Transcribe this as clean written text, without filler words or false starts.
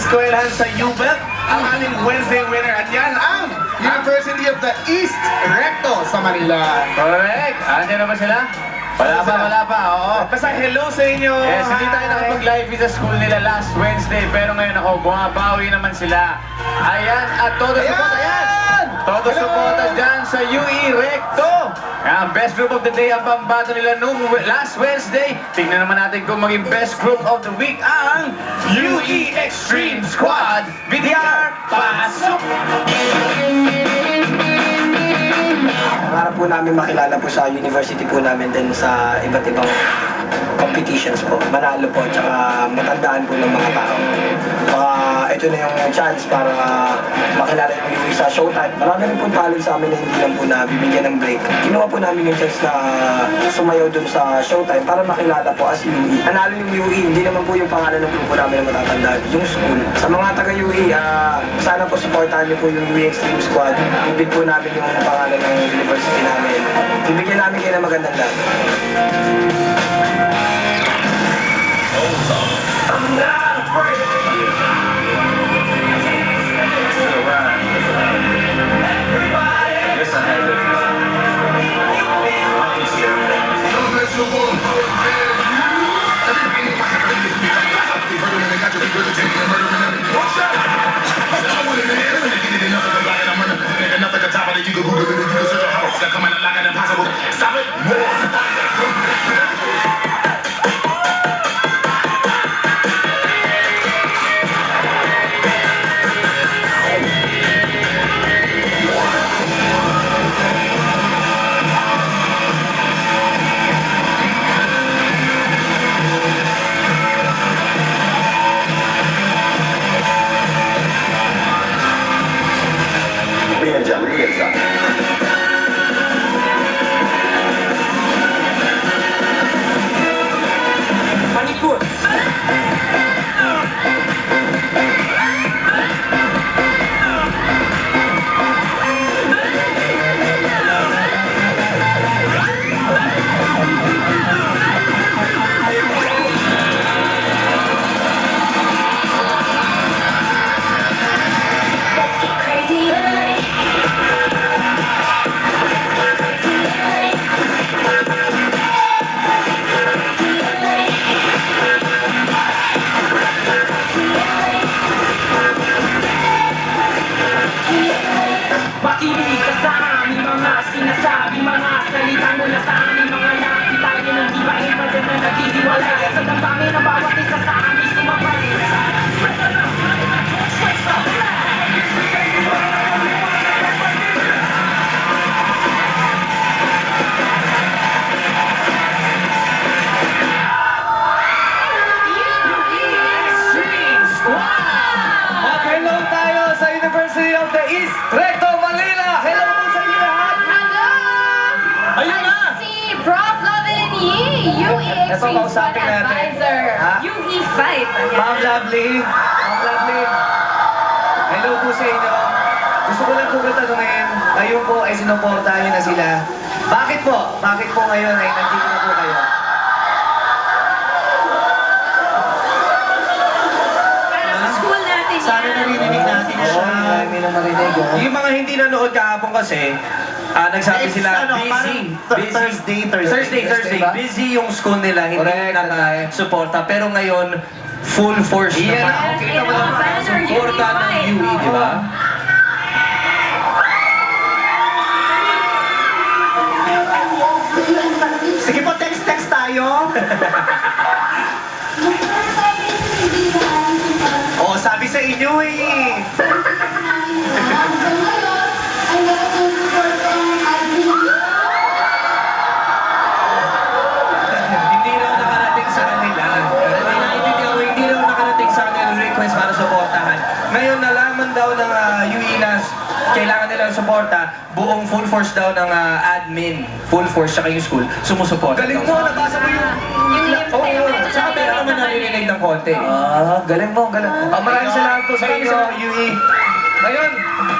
eskwelahan sa UBEP, ang ating Wednesday winner. At yan ang University of the East Recto sa Manila. Correct. Andiyan naman sila? Wala pa, oo. Basta hello sa inyo. Yes, hindi tayo nakapag-live sa school nila last Wednesday, pero ngayon ako, bumabawi naman sila. Ayan, at todo support, ayan! Todo support dyan sa UE Recto. Ang best group of the day ang pambato nila nung last Wednesday. Tingnan naman natin kung maging best group of the week ang UE Extreme Squad. VTR, pasok! Para po namin makilala po sa university po namin din sa iba't ibang competitions po. Manalo po, tsaka matandaan po ng mga tao. Baka ito na yung chance para makilala yung UE sa Showtime. Marami rin po talent sa amin na hindi lang po nabibigyan ng break. Kinuha po namin yung chance na sumayaw dun sa Showtime para makilala po as UE. Nanalo yung UE, hindi naman po yung pangalan ng grupo namin na matatandaan, yung school. Sa mga taga-UE, sana po supportahan niyo po yung UE Extreme Squad. Ibig po namin yung pangalan ng university namin. Ibigyan namin kayo ng magandang lahat. Pakinig ka sa aming mga sinasabi, mga salita mula sa aming mga labi. Tayo ng di ba ipatin na naghihiwalay sa damdamin ng bawat isa sa aming sumabay. Hello tayo sa University of the East Recto, Manila! Hello po sa inyo lahat! Hello! Ayun na! Si Prof. Lovely Yi, UE Ito, Extreme Squad kausapin natin. Advisor. Ha? UE5. Ma'am Lovely! Ma'am Lovely! Hello po sa inyo. Gusto ko lang po katanungin, ngayon po ay sinuportahan niyo na sila. Bakit po? Bakit po ngayon ay nandito na po kayo? Para sa school natin Sana yan. naririnig natin siya. May na marinig. Yung mga hindi nanood kahapon kasi, nagsabi It's, sila, ano, busy. parang Thursday Thursday. Busy yung school nila, hindi Correct. naka-suporta. Pero ngayon, full force Yan naman. ang Kita mo Yes, naman, banner, suporta ng unified. UE, di ba? Sige po, text tayo. Oh, sabi sa inyo eh. Hindi raw nakarating sa kanila. Hindi raw nakarating sa kanila yung request para suportahan. Ngayon, nalaman daw ng UE na kailangan nilang suporta, buong full force daw ng admin, full force siya yung school, sumusuporta. Galing mo, nabasa mo yung... Oo, tsaka meron naman naririnig ng konti. Galing mo, galing. Maraming salamat po sa inyo, UE. Ngayon,